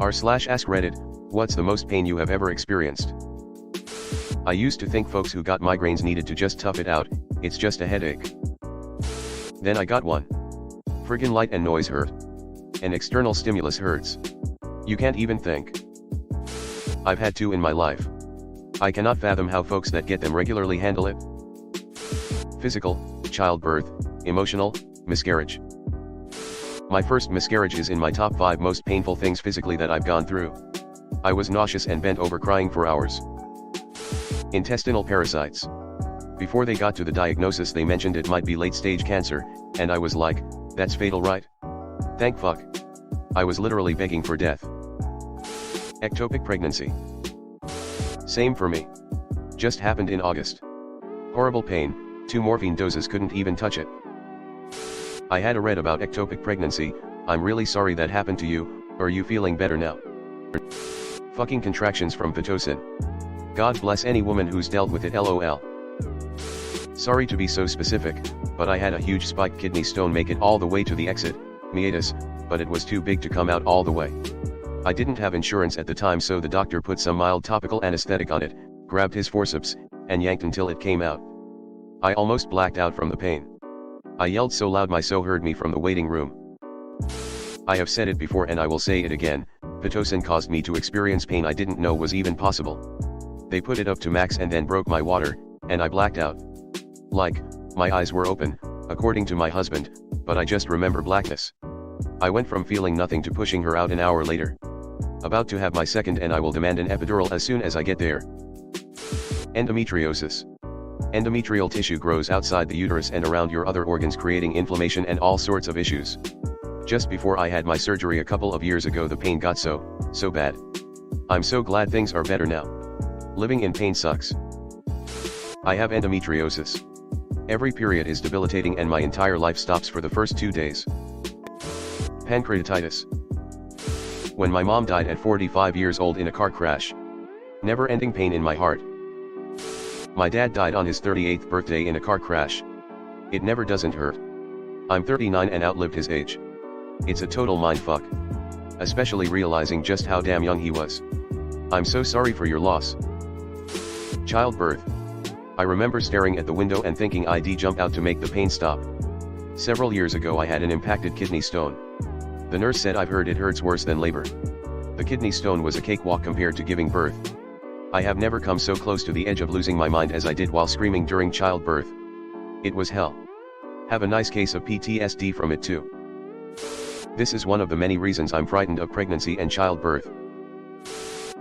r/AskReddit, what's the most pain you have ever experienced? I used to think folks who got migraines needed to just tough it out, it's just a headache. Then I got one. Friggin' light and noise hurt. An external stimulus hurts. You can't even think. I've had two in my life. I cannot fathom how folks that get them regularly handle it. Physical, childbirth, emotional, miscarriage. My first miscarriage is in my top 5 most painful things physically that I've gone through. I was nauseous and bent over crying for hours. Intestinal parasites. Before they got to the diagnosis they mentioned it might be late-stage cancer, and I was like, that's fatal, right? Thank fuck. I was literally begging for death. Ectopic pregnancy. Same for me. Just happened in August. Horrible pain, 2 morphine doses couldn't even touch it. I had read about ectopic pregnancy. I'm really sorry that happened to you. Are you feeling better now? Fucking contractions from Pitocin. God bless any woman who's dealt with it, lol. Sorry to be so specific, but I had a huge spiked kidney stone make it all the way to the exit, meatus, but it was too big to come out all the way. I didn't have insurance at the time, so the doctor put some mild topical anesthetic on it, grabbed his forceps, and yanked until it came out. I almost blacked out from the pain. I yelled so loud my so heard me from the waiting room. I have said it before and I will say it again, Pitocin caused me to experience pain I didn't know was even possible. They put it up to max and then broke my water, and I blacked out. Like, my eyes were open, according to my husband, but I just remember blackness. I went from feeling nothing to pushing her out an hour later. About to have my second and I will demand an epidural as soon as I get there. Endometriosis. Endometrial tissue grows outside the uterus and around your other organs, creating inflammation and all sorts of issues. Just before I had my surgery a couple of years ago the pain got so bad. I'm so glad things are better now. Living in pain sucks. I have endometriosis. Every period is debilitating and my entire life stops for the first 2 days. Pancreatitis. When my mom died at 45 years old in a car crash. Never-ending pain in my heart. My dad died on his 38th birthday in a car crash. It never doesn't hurt. I'm 39 and outlived his age. It's a total mindfuck. Especially realizing just how damn young he was. I'm so sorry for your loss. Childbirth. I remember staring at the window and thinking I'd jump out to make the pain stop. Several years ago I had an impacted kidney stone. The nurse said I've heard it hurts worse than labor. The kidney stone was a cakewalk compared to giving birth. I have never come so close to the edge of losing my mind as I did while screaming during childbirth. It was hell. Have a nice case of PTSD from it too. This is one of the many reasons I'm frightened of pregnancy and childbirth.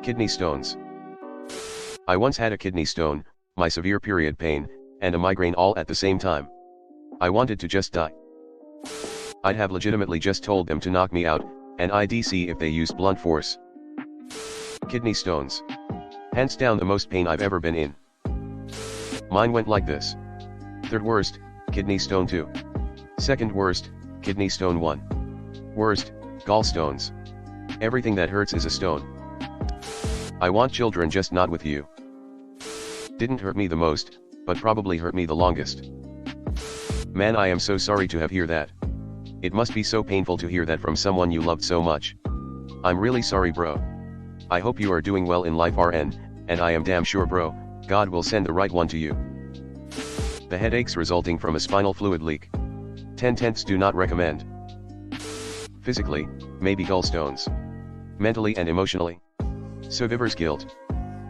Kidney stones. I once had a kidney stone, my severe period pain, and a migraine all at the same time. I wanted to just die. I'd have legitimately just told them to knock me out, and I'd see if they used blunt force. Kidney stones. Hands down the most pain I've ever been in. Mine went like this. Third worst, kidney stone 2. Second worst, kidney stone 1. Worst, gallstones. Everything that hurts is a stone. I want children, just not with you. Didn't hurt me the most, but probably hurt me the longest. Man, I am so sorry to have heard that. It must be so painful to hear that from someone you loved so much. I'm really sorry, bro. I hope you are doing well in life, RN, and I am damn sure, bro, God will send the right one to you. The headaches resulting from a spinal fluid leak. 10/10 do not recommend. Physically, maybe gallstones. Mentally and emotionally. Survivor's guilt.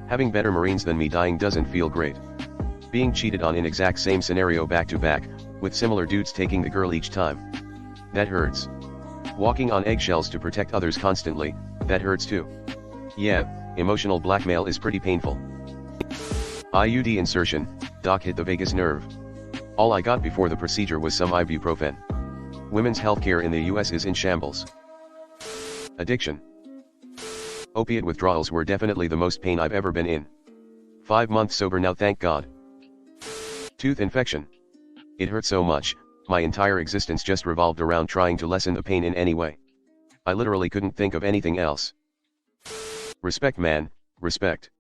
Having better Marines than me dying doesn't feel great. Being cheated on in exact same scenario back to back, with similar dudes taking the girl each time. That hurts. Walking on eggshells to protect others constantly, that hurts too. Yeah, emotional blackmail is pretty painful. IUD insertion, doc hit the vagus nerve. All I got before the procedure was some ibuprofen. Women's healthcare in the US is in shambles. Addiction. Opiate withdrawals were definitely the most pain I've ever been in. 5 months sober now, thank God. Tooth infection. It hurt so much, my entire existence just revolved around trying to lessen the pain in any way. I literally couldn't think of anything else. Respect, man, respect.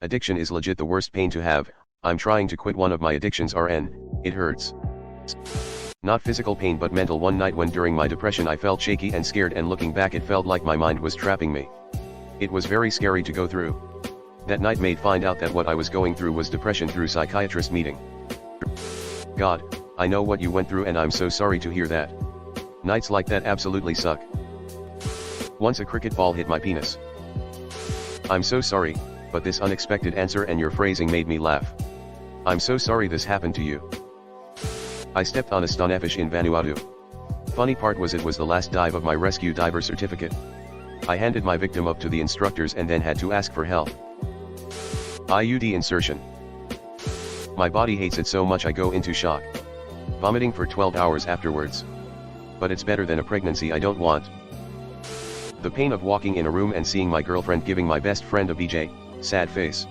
Addiction is legit the worst pain to have. I'm trying to quit one of my addictions, RN, it hurts. Not physical pain but mental. One night when during my depression I felt shaky and scared, and looking back it felt like my mind was trapping me. It was very scary to go through. That night made find out that what I was going through was depression through psychiatrist meeting. God, I know what you went through and I'm so sorry to hear that. Nights like that absolutely suck. Once a cricket ball hit my penis. I'm so sorry, but this unexpected answer and your phrasing made me laugh. I'm so sorry this happened to you. I stepped on a stonefish in Vanuatu. Funny part was it was the last dive of my rescue diver certificate. I handed my victim up to the instructors and then had to ask for help. IUD insertion. My body hates it so much I go into shock. Vomiting for 12 hours afterwards. But it's better than a pregnancy I don't want. The pain of walking in a room and seeing my girlfriend giving my best friend a BJ, sad face.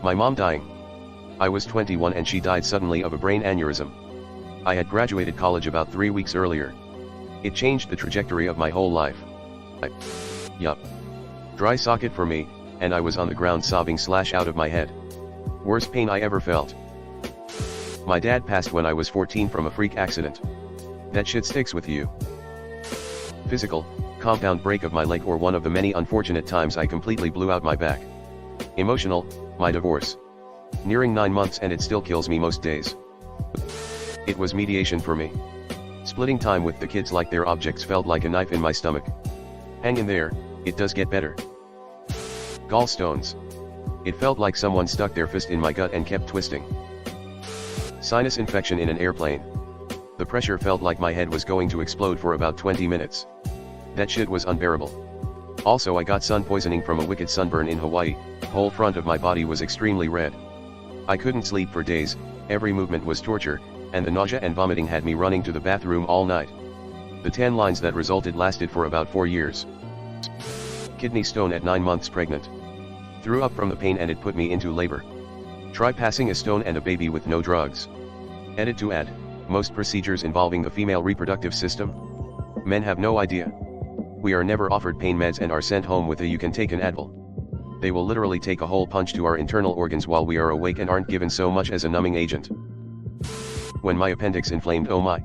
My mom dying. I was 21 and she died suddenly of a brain aneurysm. I had graduated college about 3 weeks earlier. It changed the trajectory of my whole life. Yup. Dry socket for me, and I was on the ground sobbing / out of my head. Worst pain I ever felt. My dad passed when I was 14 from a freak accident. That shit sticks with you. Physical, compound break of my leg or one of the many unfortunate times I completely blew out my back. Emotional, my divorce. Nearing 9 months and it still kills me most days. It was mediation for me. Splitting time with the kids like their objects felt like a knife in my stomach. Hang in there, it does get better. Gallstones. It felt like someone stuck their fist in my gut and kept twisting. Sinus infection in an airplane. The pressure felt like my head was going to explode for about 20 minutes. That shit was unbearable. Also I got sun poisoning from a wicked sunburn in Hawaii, whole front of my body was extremely red. I couldn't sleep for days, every movement was torture, and the nausea and vomiting had me running to the bathroom all night. The tan lines that resulted lasted for about 4 years. Kidney stone at 9 months pregnant. Threw up from the pain and it put me into labor. Try passing a stone and a baby with no drugs. Edit to add, most procedures involving the female reproductive system. Men have no idea. We are never offered pain meds and are sent home with a you can take an Advil. They will literally take a hole punch to our internal organs while we are awake and aren't given so much as a numbing agent. When my appendix inflamed, oh my.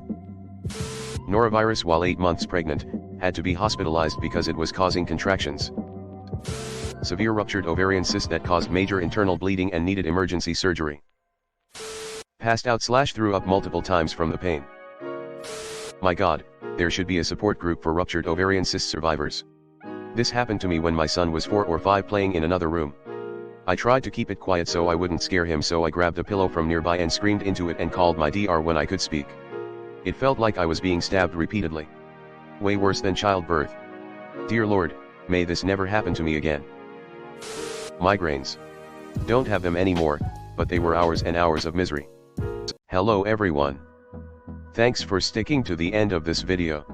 Norovirus while 8 months pregnant, had to be hospitalized because it was causing contractions. Severe ruptured ovarian cyst that caused major internal bleeding and needed emergency surgery. Passed out / threw up multiple times from the pain. My God, there should be a support group for ruptured ovarian cyst survivors. This happened to me when my son was 4 or 5 playing in another room. I tried to keep it quiet so I wouldn't scare him, so I grabbed a pillow from nearby and screamed into it and called my DR when I could speak. It felt like I was being stabbed repeatedly. Way worse than childbirth. Dear Lord, may this never happen to me again. Migraines. Don't have them anymore, but they were hours and hours of misery. Hello everyone. Thanks for sticking to the end of this video.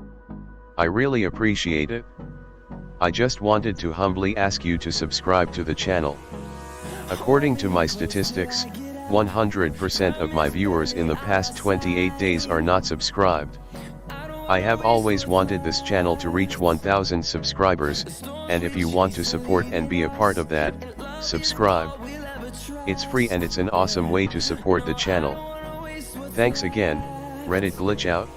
I really appreciate it. I just wanted to humbly ask you to subscribe to the channel. According to my statistics, 100% of my viewers in the past 28 days are not subscribed. I have always wanted this channel to reach 1000 subscribers, and if you want to support and be a part of that, subscribe. It's free and it's an awesome way to support the channel. Thanks again, Reddit glitch out.